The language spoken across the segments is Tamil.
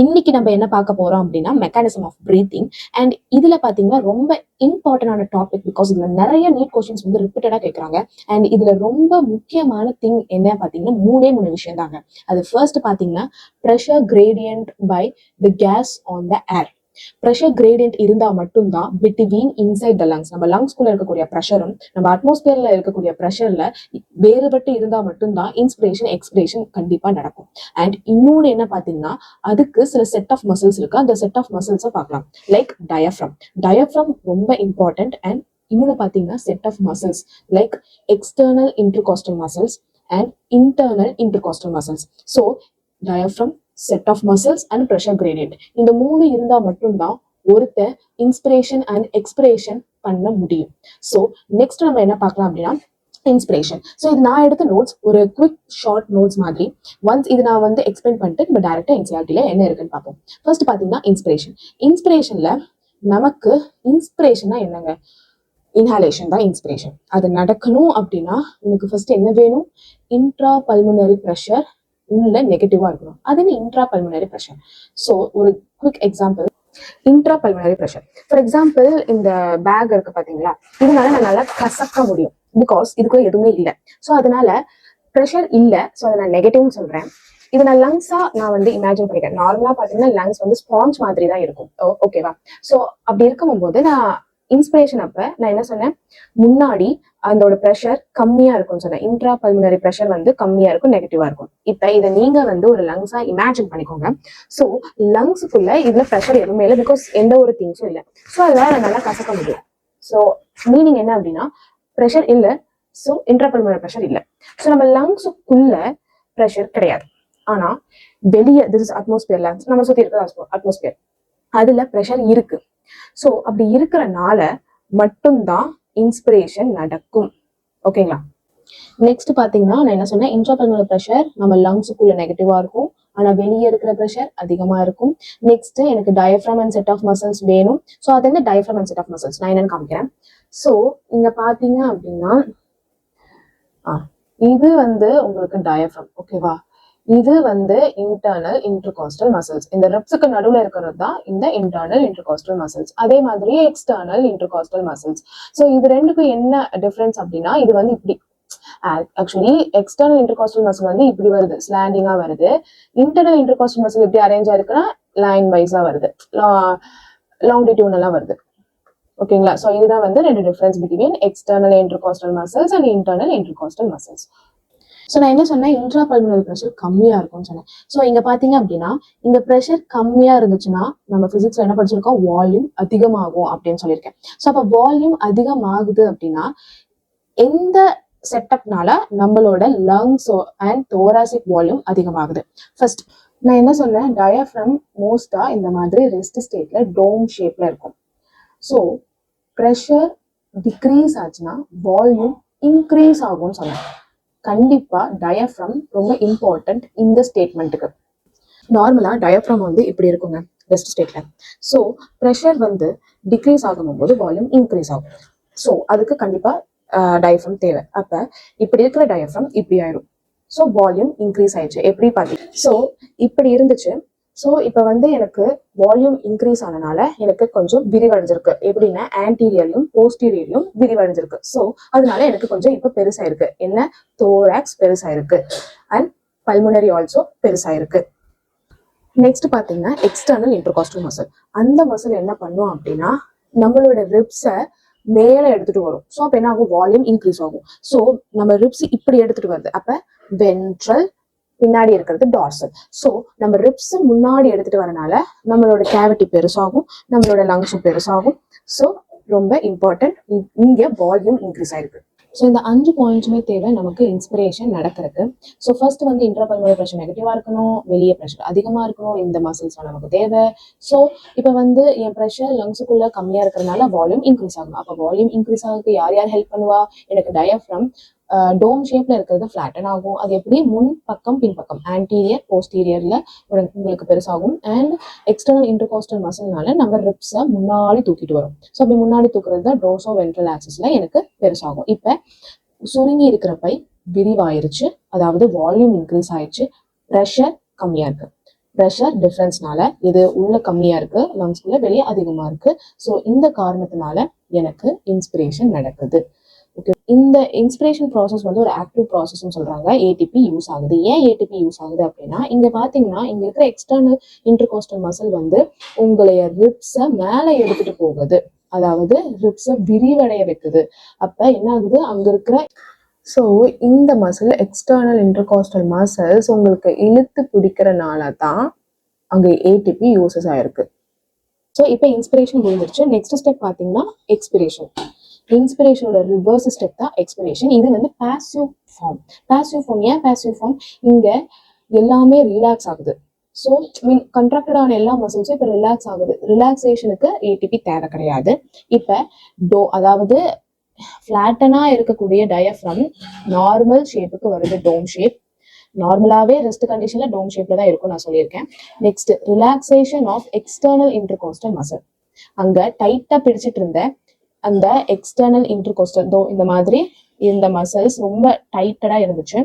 இன்னைக்கு நம்ம என்ன பார்க்க போறோம் அப்படின்னா மெக்கானிசம் ஆஃப் பிரீத்திங். அண்ட் இதுல பாத்தீங்கன்னா ரொம்ப இம்பார்ட்டன்டான டாபிக், பிகாஸ் இதுல நிறைய நீட் கொஸ்டின்ஸ் வந்து ரிப்பீட்டடா கேட்கறாங்க. அண்ட் இதுல ரொம்ப முக்கியமான திங் என்ன பாத்தீங்கன்னா மூணு விஷயம் தாங்க. அது ஃபர்ஸ்ட் பாத்தீங்கன்னா pressure gradient by the gas on the air. Pressure gradient இருந்தா மட்டும்தான் பிட்வீன் இன்சைட் த லங்ஸ், நம்ம லங்ஸ்குள்ள இருக்கக்கூடிய ப்ரெஷரும் நம்ம அட்மாஸ்பியர்ல இருக்கக்கூடிய ப்ரெஷர்ல வேறுபட்டு இருந்தா மட்டும்தான் இன்ஸ்பிரேஷன் எக்ஸ்பிரேஷன் கண்டிப்பா நடக்கும். அண்ட் இன்னொன்னு என்ன பாத்தீங்கன்னா அதுக்கு சில செட் ஆஃப் மசில்ஸ் இருக்கு. அந்த செட் ஆஃப் மசில்ஸை பார்க்கலாம். Like diaphragm. டயஃப்ரம் ரொம்ப இம்பார்ட்டன்ட். அண்ட் இன்னொன்னு பாத்தீங்கன்னா set of muscles like external intercostal muscles and internal intercostal muscles. So diaphragm, set of muscles and pressure gradient, இந்த மூணு இருந்தா மட்டும்தான் ஒருத்தர் இன்ஸ்பிரேஷன் அண்ட் எக்ஸ்பிரேஷன் பண்ண முடியும். ஸோ நெக்ஸ்ட் நம்ம என்ன பார்க்கலாம் அப்படின்னா இன்ஸ்பிரேஷன். ஸோ இது நான் எடுத்த நோட்ஸ், ஒரு குவிக் ஷார்ட் நோட்ஸ் மாதிரி. ஒன்ஸ் இது நான் வந்து எக்ஸ்பிளைன் பண்ணிட்டு நம்ம டைரக்டா என்சிஆர்டில என்ன இருக்குன்னு பார்ப்போம். ஃபர்ஸ்ட் பாத்தீங்கன்னா இன்ஸ்பிரேஷன். இன்ஸ்பிரேஷன்ல நமக்கு இன்ஸ்பிரேஷன்னா என்னங்க? இன்ஹாலேஷன் தான் இன்ஸ்பிரேஷன். அது நடக்கணும் அப்படின்னா எனக்கு ஃபர்ஸ்ட் என்ன வேணும்? இன்ட்ரா பல்மனரி ப்ரெஷர் உள்ள நெகட்டிவா இருக்கணும். அது என்ன இன்ட்ரா பல்மனரி ப்ரெஷர்? ஸோ ஒரு quick example, intra pulmonary pressure. For example இந்த பேக் இருக்கு பாத்தீங்களா, இதனால நான் நல்லா கசக்க முடியும், பிகாஸ் இதுக்குள்ள எதுவுமே இல்லை. ஸோ அதனால ப்ரெஷர் இல்லை. ஸோ அதை நான் நெகட்டிவ்னு சொல்றேன். இது நான் லங்ஸா நான் வந்து இமேஜின் பண்ணிக்கிறேன். நார்மலா பாத்தீங்கன்னா லங்ஸ் வந்து ஸ்பாஞ்ச் மாதிரி தான் இருக்கும். ஓகேவா? ஸோ அப்படி இருக்கும் போது நான் இன்ஸ்பிரேஷன் அப்ப நான் என்ன சொன்னேன்? முன்னாடி அதோட ப்ரெஷர் கம்மியா இருக்கும்னு சொன்னேன். இன்ட்ரா பல்மனரி ப்ரெஷர் வந்து கம்மியா இருக்கும், நெகட்டிவா இருக்கும். இப்ப இதை நீங்க வந்து ஒரு லங்ஸா இமேஜின் பண்ணிக்கோங்க. ஸோ லங்ஸுக்குள்ள இதுல ப்ரெஷர் எதுவுமே இல்லை, பிகாஸ் எந்த ஒரு திங்ஸும் இல்லை. ஸோ அதனால நல்லா கசக்க முடியும். ஸோ மீனிங் என்ன அப்படின்னா ப்ரெஷர் இல்லை, ஸோ இன்ட்ராபல்மனரி ப்ரெஷர் இல்லை. ஸோ நம்ம லங்ஸுக்குள்ள ப்ரெஷர் கிடையாது. ஆனா வெளியே திஸ் இஸ் அட்மாஸ்பியர், லங்ஸ் நம்ம சுத்தி இருக்கிற அட்மாஸ்பியர், அதுல ப்ரெஷர் இருக்கு. ஸோ அப்படி இருக்கிறனால மட்டும்தான் இன்ஸ்பிரேஷன் நடக்கும். ஓகேங்களா? நெக்ஸ்ட் பாத்தீங்கன்னா நான் என்ன சொன்னேன்? இன்ட்ராபல்மனரி ப்ரெஷர் நம்ம லங்ஸுக்குள்ள நெகட்டிவா இருக்கும், ஆனா வெளியே இருக்கிற ப்ரெஷர் அதிகமா இருக்கும். நெக்ஸ்ட் எனக்கு diaphragm and set of muscles வேணும். ஸோ அது என்ன diaphragm and set of muscles நான் என்னன்னு காமிக்கிறேன். ஸோ இங்க பாத்தீங்க அப்படின்னா இது வந்து உங்களுக்கு டயஃப்ரம். ஓகேவா? இது வந்து இன்டர்னல் இன்டர்காஸ்டல் மசில்ஸ். இந்த ரிப்ஸுக்கு நடுவுல இருக்கிறது தான் இந்த இன்டர்னல் இன்டர்காஸ்டல் மசில்ஸ். அதே மாதிரி எக்ஸ்டர்னல் இன்டர்காஸ்டல் மசில்ஸ். ஸோ இது ரெண்டுக்கும் என்ன டிஃபரன்ஸ் அப்படின்னா இது வந்து இப்படி, ஆக்சுவலி எக்ஸ்டர்னல் இன்டர்காஸ்டல் மசில் வந்து இப்படி வருது, ஸ்லாண்டிங்கா வருது. இன்டர்னல் இன்டர்காஸ்டல் மசில் எப்படி அரேஞ்ச் ஆயிருக்குன்னா லைன் வைஸா வருது, லாங்கிடியூனலா வருது. ஓகேங்களா? ஸோ இதுதான் வந்து ரெண்டு difference between external intercostal muscles and internal intercostal muscles. So நான் என்ன சொன்னேன்? இன்ட்ரா பல்மனரி ப்ரெஷர் கம்மியா இருக்கும்னு சொன்னேன். ஸோ இங்க பாத்தீங்க அப்படின்னா இந்த ப்ரெஷர் கம்மியா இருந்துச்சுன்னா நம்ம பிசிக்ஸ்ல என்ன படிச்சிருக்கோம்? வால்யூம் அதிகமாகும் அப்படின்னு சொல்லியிருக்கேன். ஸோ அப்ப வால்யூம் அதிகமாகுது அப்படின்னா எந்த செட்டப்னால நம்மளோட லங்ஸ் அண்ட் தோராசிக் வால்யூம் அதிகமாகுது? ஃபர்ஸ்ட் நான் என்ன சொன்னேன்? டயஃப்ரம் மோஸ்டா இந்த மாதிரி ரெஸ்ட் ஸ்டேட்ல டோம் ஷேப்ல இருக்கும். ஸோ ப்ரெஷர் டிக்ரீஸ் ஆச்சுன்னா வால்யூம் இன்க்ரீஸ் ஆகும்னு சொன்னேன். கண்டிப்பா டயஃப்ரம் ரொம்ப இம்பார்ட்டன்ட் இந்த ஸ்டேட்மெண்ட்டுக்கு. நார்மலா டயஃப்ரம் வந்து இப்படி இருக்குங்க ரெஸ்ட் ஸ்டேட்ல. ஸோ ப்ரெஷர் வந்து டிக்ரீஸ் ஆகும்போது வால்யூம் இன்க்ரீஸ் ஆகும். ஸோ அதுக்கு கண்டிப்பா டயஃப்ரம் தேவை. அப்ப இப்படி இருக்கிற டயஃப்ரம் இப்படி ஆயிடும். ஸோ வால்யூம் இன்க்ரீஸ் ஆயிடுச்சு. எப்படி பாத்தீங்க? ஸோ இப்படி இருந்துச்சு. ஸோ இப்போ வந்து எனக்கு வால்யூம் இன்க்ரீஸ் ஆனனால எனக்கு கொஞ்சம் விரிவடைஞ்சிருக்கு. எப்படின்னா ஆன்டீரியர்லையும் போஸ்டீரியர்லையும் விரிவடைஞ்சிருக்கு. ஸோ அதனால எனக்கு கொஞ்சம் இப்போ பெருசாயிருக்கு. என்ன? தோராக்ஸ் பெருசாயிருக்கு அண்ட் பல்முனரி ஆல்சோ பெருசாயிருக்கு. நெக்ஸ்ட் பாத்தீங்கன்னா எக்ஸ்டர்னல் இன்டர்காஸ்டல் மசில். அந்த மசில் என்ன பண்ணும் அப்படின்னா நம்மளோட ரிப்ஸை மேல எடுத்துட்டு வரும். ஸோ அப்ப என்ன ஆகும்? வால்யூம் இன்க்ரீஸ் ஆகும். ஸோ நம்ம ரிப்ஸ் இப்படி எடுத்துட்டு வருது. அப்ப வென்ட்ரல், பின்னாடி இருக்கிறது டார்சல். ஸோ நம்ம ரிப்ஸ் முன்னாடி எடுத்துட்டு வரனால நம்மளோட கேவிட்டி பெருசாகும், நம்மளோட லங்ஸும் பெருசாகும். ஸோ ரொம்ப இம்பார்ட்டன்ட், இங்க வால்யூம் இன்க்ரீஸ் ஆயிருக்கு. ஸோ இந்த 5 பாயிண்ட்ஸுமே தேவை நமக்கு இன்ஸ்பிரேஷன் நடக்கிறதுக்கு. ஸோ ஃபர்ஸ்ட் வந்து இன்ட்ராபல்மனரி ப்ரெஷர் நெகட்டிவா இருக்கணும், வெளியே ப்ரெஷர் அதிகமா இருக்கணும், இந்த மசில்ஸ் நமக்கு தேவை. ஸோ இப்போ வந்து என் ப்ரெஷர் லங்ஸுக்குள்ள கம்மியா இருக்கிறதுனால வால்யூம் இன்க்ரீஸ் ஆகணும். அப்போ வால்யூம் இன்க்ரீஸ் ஆகுது யார் ஹெல்ப் பண்ணுவா? எனக்கு டயஃப்ரம் டோம் ஷேப்ல இருக்கிறது ஃபிளாட்டன் ஆகும். அது எப்படி? முன் பக்கம் பின்பக்கம், ஆன்டீரியர் போஸ்டீரியர்ல உங்களுக்கு பெருசாகும். அண்ட் எக்ஸ்டர்னல் இன்டர்காஸ்டல் மசில்னால நம்ம ரிப்ஸை முன்னாடி தூக்கிட்டு வரும். ஸோ அப்படி முன்னாடி தூக்குறது தான் டோர்சோ வென்ட்ரல் ஆக்சிஸ்ல எனக்கு பெருசாகும். இப்ப சுருங்கி இருக்கிற பை விரிவாயிருச்சு, அதாவது வால்யூம் இன்க்ரீஸ் ஆயிடுச்சு, ப்ரெஷர் கம்மியா இருக்கு. ப்ரெஷர் டிஃப்ரென்ஸ்னால இது உள்ள கம்மியா இருக்கு, லங்ஸ்குள்ள வெளியே அதிகமா இருக்கு. ஸோ இந்த காரணத்தினால எனக்கு இன்ஸ்பிரேஷன் நடக்குது. ஓகே, இந்த இன்ஸ்பிரேஷன் ப்ராசஸ் வந்து ஒரு ஆக்டிவ் ப்ராசஸ்ன்னு சொல்றாங்க. ஏடிபி யூஸ் ஆகுது. ஏன் ஏடிபி யூஸ் ஆகுது அப்படின்னா, இங்க பாத்தீங்கன்னா இங்க இருக்கிற எக்ஸ்டர்னல் இன்டர்கோஸ்டல் மசில் வந்து உங்களைய ரிப்ஸை மேல எடுத்துட்டு போகுது, அதாவது ரிப்ஸை விரிவடைய வைக்குது. அப்ப என்ன ஆகுது, அங்க இருக்கிற ஸோ இந்த மசில் எக்ஸ்டர்னல் இன்டர்காஸ்டல் மசில்ஸ் உங்களுக்கு இழுத்து பிடிக்கிறனால தான் அங்கே ஏடிபி யூசஸ் ஆயிருக்கு. ஸோ இப்போ இன்ஸ்பிரேஷன் முடிஞ்சிருச்சு. நெக்ஸ்ட் ஸ்டெப் பார்த்தீங்கன்னா எக்ஸ்பிரேஷன். இன்ஸ்பிரேஷனோட ரிவர்ஸ் ஸ்டெப் தான் எக்ஸ்பிரேஷன். இது வந்து பாசிவ் ஃபார்ம். பாசிவ் ஃபார்ம் ஏன் பாசிவ் ஃபார்ம்? இங்க எல்லாமே ரிலாக்ஸ் ஆகுது. ஸோ கண்ட்ராக்டடான எல்லா மசில்ஸும் இப்போ ரிலாக்ஸ் ஆகுது. ரிலாக்ஸேஷனுக்கு ஏடிபி தேவை கிடையாது. இப்போ அதாவது ஃபிளாட்டனா இருக்கக்கூடிய டயஃப்ரம் நார்மல் ஷேப்புக்கு வருது, டோம் ஷேப். நார்மலாவே ரெஸ்ட் கண்டிஷன்ல டோம் ஷேப்ல தான் இருக்கும் நான் சொல்லியிருக்கேன். Next relaxation of external intercostal muscle. அங்க டைட்டா பிடிச்சிட்டு இருந்த அந்த எக்ஸ்டர்னல் இன்டர்கோஸ்டல் இந்த மாதிரி இந்த மசில்ஸ் ரொம்ப டைட்டடா இருந்துச்சு.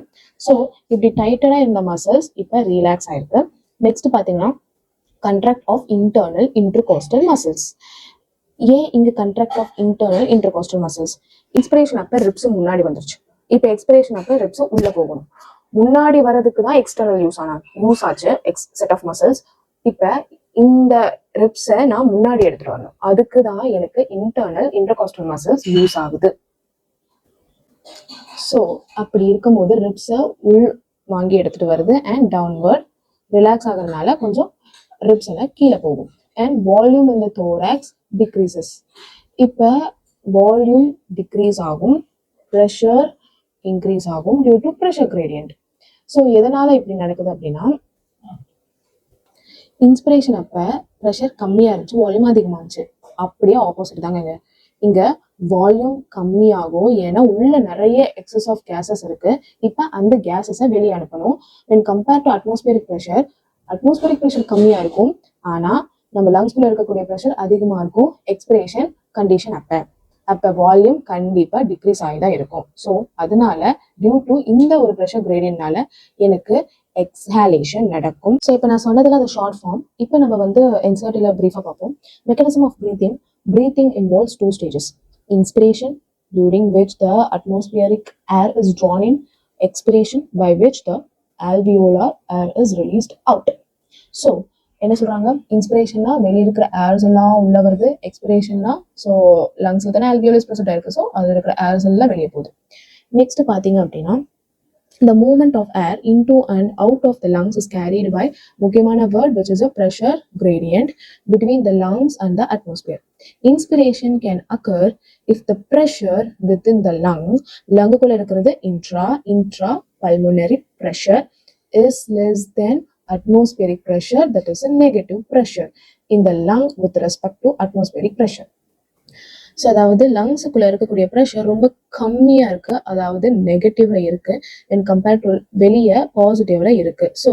ஸோ இப்படி டைட்டடா இருந்த மசில்ஸ் இப்ப ரிலாக்ஸ் ஆயிருக்கு. நெக்ஸ்ட் பாத்தீங்கன்னா contract of internal intercostal muscles. ஏன் இங்க contract of internal intercostal muscles? Inspiration அப்ப ரிப்ஸ் முன்னாடி வந்துருச்சு. இப்ப எக்ஸ்பிரேஷன் அப்ப ரிப்ஸ் உள்ள போகணும். முன்னாடி வர்றதுக்கு தான் எக்ஸ்டர்னல் யூஸ் ஆச்சு செட் ஆஃப் மசில்ஸ். இப்ப இந்த ரிப்ஸை நான் முன்னாடி எடுத்துட்டு வரணும். அதுக்கு தான் எனக்கு இன்டர்னல் இன்டர்காஸ்டல் மசில்ஸ் யூஸ் ஆகுது. ஸோ அப்படி இருக்கும்போது ரிப்ஸை உள் வாங்கி எடுத்துட்டு வருது அண்ட் டவுன்வர்ட் ரிலாக்ஸ் ஆகுறதுனால கொஞ்சம் ரிப்ஸ் எல்லாம் கீழே போகும். அண்ட் வால்யூம் இந்த தோராக்ஸ் டிக்ரீசஸ். இப்போ வால்யூம் டிக்ரீஸ் ஆகும், ப்ரெஷர் இன்க்ரீஸ் ஆகும் due to pressure gradient. So எதனால இப்படி நடக்குது அப்படின்னா, இன்ஸ்பிரேஷன் அப்ப ப்ரெஷர் கம்மியா இருந்துச்சு, வால்யூம் அதிகமா இருந்துச்சு. அப்படியே ஆப்போசிட் தாங்க. இங்க வால்யூம் கம்மியாகும், ஏன்னா உள்ள நிறைய எக்ஸஸ் ஆஃப் கேசஸ் இருக்கு. இப்ப அந்த கேசஸை வெளியே அனுப்பணும். when compared to atmospheric pressure கம்மியா இருக்கும், ஆனா நம்ம லங்ஸ்குள்ள இருக்கக்கூடிய ப்ரெஷர் அதிகமா இருக்கும் எக்ஸ்பிரேஷன் கண்டிஷன் அப்ப வால்யூம் கண்டிப்பா டிக்ரீஸ் ஆகிதான் இருக்கும். ஸோ அதனால டியூ டு இந்த ஒரு ப்ரெஷர் கிரேடியன்ட்னால எனக்கு எக்ஸாலேஷன் நடக்கும். ஸோ இப்போ நான் சொன்னதுல அந்த ஷார்ட் ஃபார்ம். இப்போ நம்ம வந்து என்சிஆர்டில பிரீஃபா பார்ப்போம். Mechanism of breathing involves 2 stages. Inspiration, during which the atmospheric air is drawn in. Expiration, by which the alveolar air is released out. So என்ன சொல்றாங்க, இன்ஸ்பிரேஷன்னா வெளியே இருக்கிற ஏர்ஸ் எல்லாம் உள்ள வருது, எக்ஸ்பிரேஷன்னா ஸோ லங்ஸ்ல தானே ஆல்வியோலஸ் ப்ரெசென்ட் ஆயிருக்கு, ஸோ அதில் இருக்கிற ஏர்ஸ் எல்லாம் வெளியே போகுது. நெக்ஸ்ட் பார்த்தீங்க அப்படின்னா the movement of air into and out of the lungs is carried by முக்கியமான word which is a pressure gradient between the lungs and the atmosphere. Inspiration can occur if the pressure within the lunguக்குள்ள இருக்கிறது intra pulmonary pressure is less than atmospheric pressure, that is a negative pressure in the lung with respect to atmospheric pressure. So அதாவது லங்ஸுக்குள்ள இருக்கக்கூடிய ப்ரெஷர் ரொம்ப கம்மியா இருக்கு, அதாவது நெகட்டிவ்ல இருக்கு, அண்ட் கம்பேர்ட் டு வெளியே பாசிட்டிவ்ல இருக்கு. ஸோ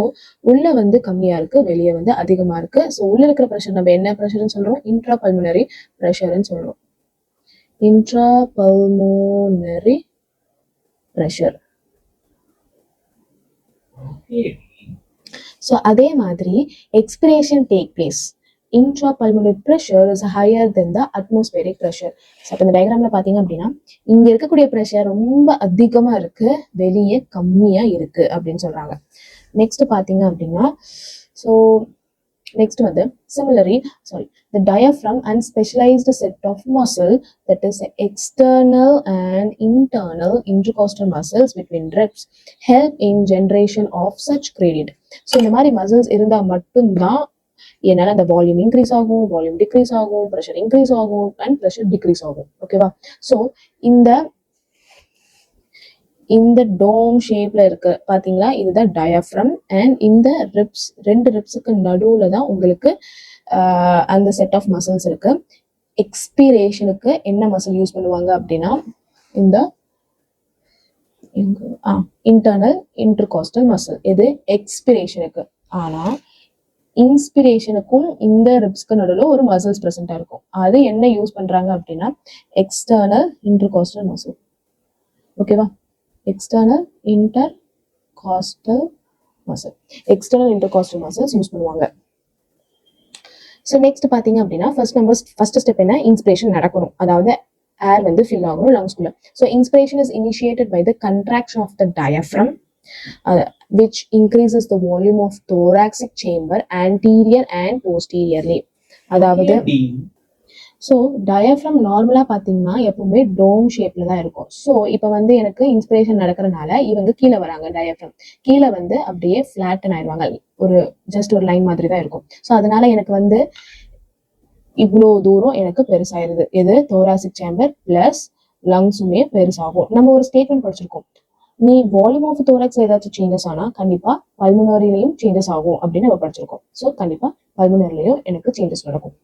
உள்ள வந்து கம்மியா இருக்கு, வெளியே வந்து அதிகமா இருக்கு. ஸோ உள்ள இருக்கிற ப்ரெஷர் நம்ம என்ன ப்ரெஷர்னு சொல்றோம்? இன்ட்ரா பல்மோனரி ப்ரெஷர்னு சொல்றோம். Intra pulmonary pressure. ஸோ அதே மாதிரி expression take place. Intrapulmonary pressure is higher than the atmospheric pressure. So இந்த டயக்ராம்ல பாத்தீங்க அப்படின்னா இங்க இருக்கக்கூடிய ப்ரெஷர் ரொம்ப அதிகமா இருக்கு, வெளியே கம்மியா இருக்கு அப்படின்னு சொல்றாங்க. நெக்ஸ்ட் பாத்தீங்க அப்படின்னா ஸோ நெக்ஸ்ட் வந்து the diaphragm and specialized set of muscle, that is external and internal intercostal muscles between ribs, help in generation of such gradient. So இந்த மாதிரி மசில்ஸ் இருந்தா மட்டும்தான் என்னால அந்த வால்யூம் இன்க்ரீஸ் ஆகும், வால்யூம் டிக்ரீஸ் ஆகும், ப்ரெஷர் இன்க்ரீஸ் ஆகும் அண்ட் ப்ரெஷர் டிக்ரீஸ் ஆகும். ஓகேவா? ஸோ இந்த டோம் ஷேப்ல இருக்கு பாத்தீங்களா, இதுதான் டயஃப்ரம். அண்ட் இந்த ரிப்ஸ், 2 ரிப்ஸுக்கு நடுவுல தான் உங்களுக்கு அந்த செட் ஆஃப் மசில்ஸ் இருக்கு. எக்ஸ்பிரேஷனுக்கு என்ன மசில் யூஸ் பண்ணுவாங்க அப்படின்னா இந்த இன்டர்னல் இன்டர்காஸ்டல் மசில், இது எக்ஸ்பிரேஷனுக்கு. ஆனா இன்ஸ்பிரேஷனுக்கும் இந்த ரிப்ஸ்க்கு நடுவில் ஒரு மசில்ஸ் ப்ரெசென்டா இருக்கும். அது என்ன யூஸ் பண்றாங்க அப்படின்னா எக்ஸ்டர்னல் இன்டர்காஸ்டல் மசில். ஓகேவா? External intercostal muscle, external intercostal muscles use பண்ணுவாங்க. ஸோ நெக்ஸ்ட் பார்த்தீங்க அப்படின்னா ஃபர்ஸ்ட் ஸ்டெப் என்ன, இன்ஸ்பிரேஷன் நடக்கணும், அதாவது ஏர் வந்து ஃபில் ஆகணும் லங்ஸ்குள்ள. So inspiration is initiated by the contraction of the diaphragm which increases the volume of thoracic chamber anterior and posteriorly. அதாவது ஸோ டயஃப்ரம் நார்மலா பார்த்தீங்கன்னா எப்பவுமே டோம் ஷேப்ல தான் இருக்கும். ஸோ இப்போ வந்து எனக்கு இன்ஸ்பிரேஷன் நடக்கிறதுனால இவங்க கீழே வராங்க, டயஃப்ரம் கீழே வந்து அப்படியே ஃபிளாட்டன் ஆயிடுவாங்க, ஒரு ஜஸ்ட் ஒரு லைன் மாதிரி தான் இருக்கும். ஸோ அதனால எனக்கு வந்து இவ்வளோ தூரம் எனக்கு பெருசாயிருது, எது தோராசிக் சேம்பர் பிளஸ் லங்ஸுமே பெருசாகும். நம்ம ஒரு ஸ்டேட்மெண்ட் படிச்சிருக்கோம், நீ வால்யூம் ஆஃப் தோராக்ஸ் ஏதாச்சும் சேஞ்சஸ் ஆனா கண்டிப்பா பல்முனரிலையும் சேஞ்சஸ் ஆகும் அப்படின்னு நம்ம படிச்சிருக்கோம். ஸோ கண்டிப்பா பல்முனரிலையும் எனக்கு சேஞ்சஸ் நடக்கும்.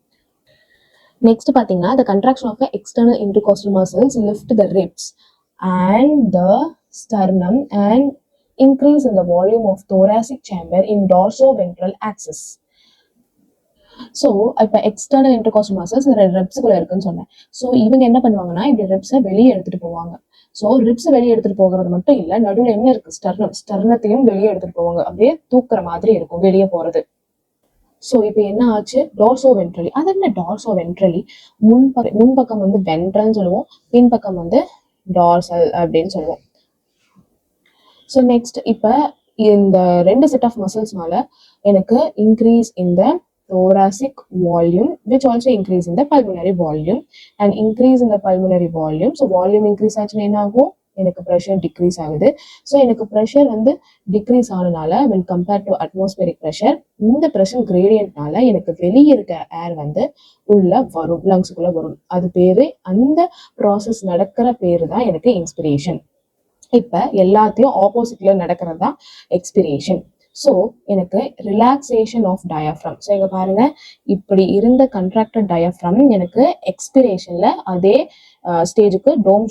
நெக்ஸ்ட் பாத்தீங்கன்னா the contraction of the external intercostal muscles lift the ribs and the sternum and increase in the volume of thoracic chamber in dorsoventral axis. So இப்போ எக்ஸ்டர்னல் இன்டர்காஸ்டல் மசில்ஸ் ரெப்ஸுக்குள்ள இருக்குன்னு சொன்னேன். ஸோ இவங்க என்ன பண்ணுவாங்கன்னா இப்படி ரெப்ஸை வெளியே எடுத்துட்டு போவாங்க. ஸோ ரிப்ஸ் வெளியே எடுத்துட்டு போகிறது மட்டும் இல்லை, நடுவில் என்ன இருக்கு, ஸ்டர்னத்தையும் வெளியே எடுத்துட்டு போவாங்க, அப்படியே தூக்குற மாதிரி இருக்கும் வெளியே போறது. ஸோ இப்போ என்ன ஆச்சு, டார்சோ வென்ட்ரலி. அது என்ன டார்சோ வென்ட்ரலி, முன்பக்கம் வந்து வென்ட்ரல்னு சொல்லுவோம், பின்பக்கம் வந்து டார்சல் அப்படின்னு சொல்லுவோம். ஸோ நெக்ஸ்ட் இப்போ இந்த ரெண்டு செட் ஆஃப் மசில்ஸ்னால எனக்கு இன்க்ரீஸ் இந்த thoracic volume which also increase in the pulmonary volume and increase in the pulmonary volume. So volume increase ஆச்சுன்னா என்ன ஆகும், எனக்கு pressure decrease ஆகுது. ஸோ எனக்கு pressure வந்து decrease ஆனனால when compared to atmospheric pressure, இந்த pressure gradient-னால எனக்கு வெளியே இருக்க ஏர் வந்து உள்ள வரும், லங்ஸுக்குள்ள வரும். அது பேரு, அந்த ப்ராசஸ் நடக்கிற பேரு தான் எனக்கு இன்ஸ்பிரேஷன். இப்ப எல்லாத்தையும் ஆப்போசிட்ல நடக்கிறது தான் எக்ஸ்பிரேஷன். ஸோ எனக்கு ரிலாக்ஸேஷன் ஆஃப் டயஃப்ரம். ஸோ இங்க பாருங்க, இப்படி இருந்த கண்ட்ராக்டட் டயஃப்ரம் எனக்கு எக்ஸ்பிரேஷன்ல அதே ஸ்டேஜுக்கு டோம்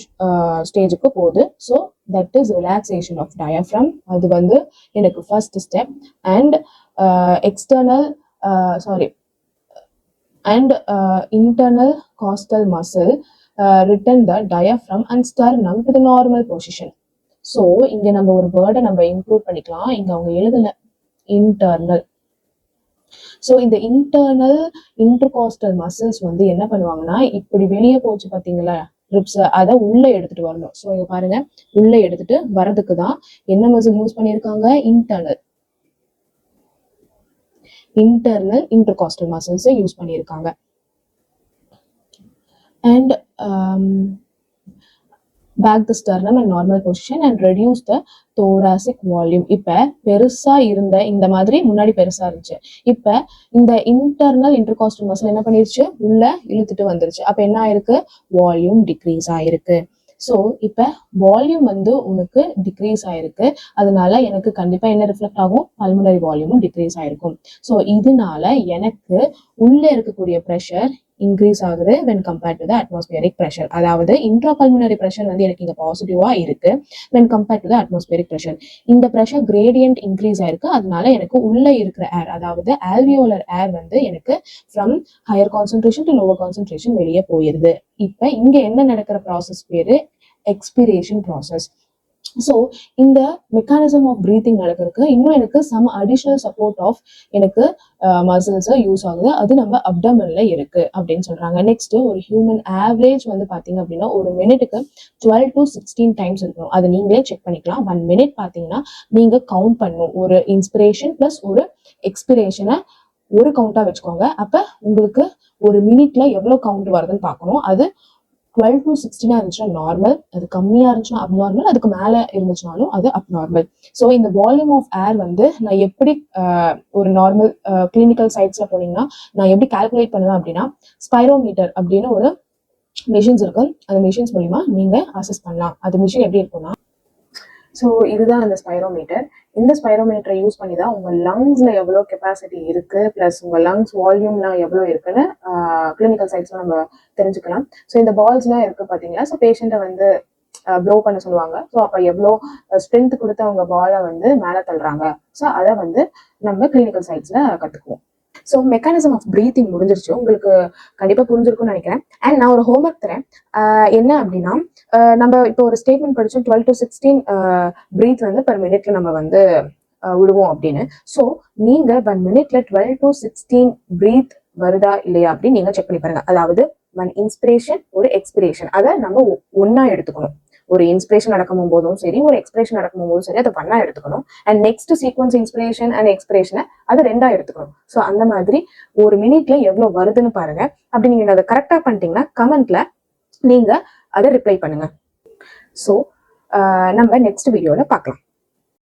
ஸ்டேஜுக்கு போகுது. So that is relaxation of diaphragm. அது வந்து எனக்கு first step. And external internal costal muscle return the diaphragm and sternum to the normal position. So இங்க நம்ம ஒரு வேர்டை நம்ம இன்க்ளூட் பண்ணிக்கலாம், இங்க அவங்க எழுதல இன்டர்னல். ஸோ இந்த இன்டர்னல் இன்டர்காஸ்டல் மசில்ஸ் வந்து என்ன பண்ணுவாங்கன்னா, இப்படி வெளியே போச்சு பாத்தீங்களா ரிப்ஸ், அதை உள்ள எடுத்துட்டு வரணும். ஸோ இங்க பாருங்க, உள்ள எடுத்துட்டு வரதுக்கு தான் என்ன மசில் யூஸ் பண்ணியிருக்காங்க, இன்டர்னல் இன்டர்காஸ்டல் மசில்ஸ் யூஸ் பண்ணியிருக்காங்க. And back the sternum in normal position and reduce the thoracic volume. இப்ப பெருசா இருந்த இந்த மாதிரி முன்னாடி பெருசா இருந்துச்சு, இப்ப இந்த இன்டர்னல் இன்டர்காஸ்டல் மசில் என்ன பண்ணிருச்சு, உள்ள இழுத்துட்டு வந்துருச்சு. அப்ப என்ன ஆயிருக்கு, வால்யூம் டிக்ரீஸ் ஆயிருக்கு. ஸோ இப்ப வால்யூம் வந்து உனக்கு டிக்ரீஸ் ஆயிருக்கு, அதனால எனக்கு கண்டிப்பா என்ன ரிஃப்ளெக்ட் ஆகும், பல்முனரி வால்யூமும் டிக்ரீஸ் ஆயிருக்கும். ஸோ இதனால எனக்கு உள்ள இருக்கக்கூடிய ப்ரெஷர் இன்க்ரீஸ் ஆகுது when compared to the atmospheric pressure. அதாவது intrapulmonary pressure வந்து எனக்கு இங்க பாசிட்டிவா இருக்கு when compared to the atmospheric pressure. இந்த pressure gradient இன்க்ரீஸ் ஆயிருக்கு, அதனால எனக்கு உள்ள இருக்கிற ஏர், அதாவது alveolar ஏர் வந்து எனக்கு from higher concentration to lower concentration வெளியே போயிருது. இப்ப இங்க என்ன நடக்கிற ப்ராசஸ் பேரு எக்ஸ்பிரேஷன் ப்ராசஸ். ஸோ இந்த மெக்கானிசம் ஆஃப் பிரீத்திங் நடக்கிறதுக்கு இன்னும் எனக்கு சம் அடிஷனல் சப்போர்ட் ஆஃப் எனக்கு மசில்ஸ் யூஸ் ஆகுது, அது நம்ம அப்டமன்ல இருக்கு அப்படின்னு சொல்றாங்க. நெக்ஸ்ட் ஒரு ஹியூமன் ஆவரேஜ் வந்து பாத்தீங்க அப்படின்னா ஒரு மினிட்டுக்கு 12 to 16 டைம்ஸ் இருக்கணும். அதை நீங்களே செக் பண்ணிக்கலாம். 1 minute பாத்தீங்கன்னா நீங்க கவுண்ட் பண்ணணும், ஒரு இன்ஸ்பிரேஷன் பிளஸ் ஒரு எக்ஸ்பிரேஷனை ஒரு கவுண்டா வச்சுக்கோங்க. அப்ப உங்களுக்கு ஒரு மினிட்ல எவ்வளவு கவுண்ட் வருதுன்னு பார்க்கணும். அது 12 to 16 இருந்துச்சுன்னா நார்மல், அது கம்மியா இருந்துச்சுன்னா அப்நார்மல், அதுக்கு மேல இருந்துச்சுனாலும் அது அப்நார்மல். ஸோ இந்த வால்யூம் ஆஃப் ஏர் வந்து நான் எப்படி ஒரு நார்மல் கிளினிக்கல் சைட்ஸ்ல போனீங்கன்னா நான் எப்படி கால்குலேட் பண்ணுவேன் அப்படின்னா, ஸ்பைரோமீட்டர் அப்படின்னு ஒரு மிஷின்ஸ் இருக்கு, அந்த மிஷின்ஸ் மூலியமா நீங்க அசஸ் பண்ணலாம். அது மிஷின் எப்படி இருக்கும்னா, ஸோ இதுதான் அந்த ஸ்பைரோமீட்டர். இந்த ஸ்பைரோமீட்டரை யூஸ் பண்ணி தான் உங்க லங்ஸ்ல எவ்வளோ கெப்பாசிட்டி இருக்கு பிளஸ் உங்க லங்ஸ் வால்யூம்லாம் எவ்வளோ இருக்குன்னு கிளினிக்கல் சைட்ஸ்ல நம்ம தெரிஞ்சுக்கலாம். ஸோ இந்த பால்ஸ்லாம் இருக்கு பாத்தீங்களா, ஸோ பேஷண்ட்டை வந்து ப்ளோ பண்ண சொல்லுவாங்க. ஸோ அப்போ எவ்வளோ ஸ்ட்ரென்த் கொடுத்து அவங்க பாலை வந்து மேலே தள்ளுறாங்க, ஸோ அதை வந்து நம்ம கிளினிக்கல் சைட்ஸ்ல கத்துக்குவோம். ஸோ மெக்கானிசம் ஆஃப் பிரீத்திங் முடிஞ்சிருச்சு, உங்களுக்கு கண்டிப்பா புரிஞ்சிருக்கும்னு நினைக்கிறேன். அண்ட் நான் ஒரு ஹோம்ஒர்க் தரேன். என்ன அப்படின்னா, நம்ம இப்போ ஒரு ஸ்டேட்மெண்ட் படிச்சோம், 12 to 16 பிரீத் வந்து பெர் மினிட்ல நம்ம வந்து விடுவோம் அப்படின்னு. ஸோ நீங்க 1 minute 12 to 16 பிரீத் வருதா இல்லையா அப்படின்னு நீங்க செக் பண்ணி பாருங்க. அதாவது 1 இன்ஸ்பிரேஷன் ஒரு எக்ஸ்பிரேஷன், அதை நம்ம ஒன்னா எடுத்துக்கணும். ஒரு இன்ஸ்பிரேஷன் நடக்கும் போதும் சரி, ஒரு எக்ஸ்பிரேஷன் நடக்கும் போதும் சரி, அதை பண்ணா எடுத்துக்கணும். And next sequence inspiration and எக்ஸ்பிரேஷனை அது 2ஆ எடுத்துக்கணும். ஸோ அந்த மாதிரி ஒரு மினிட்ல எவ்வளவு வருதுன்னு பாருங்க. அப்படி நீங்க அதை கரெக்டா பண்ணிட்டீங்கன்னா கமெண்ட்ல நீங்க அதை ரிப்ளை பண்ணுங்க. ஸோ நம்ம நெக்ஸ்ட் வீடியோல பார்க்கலாம்.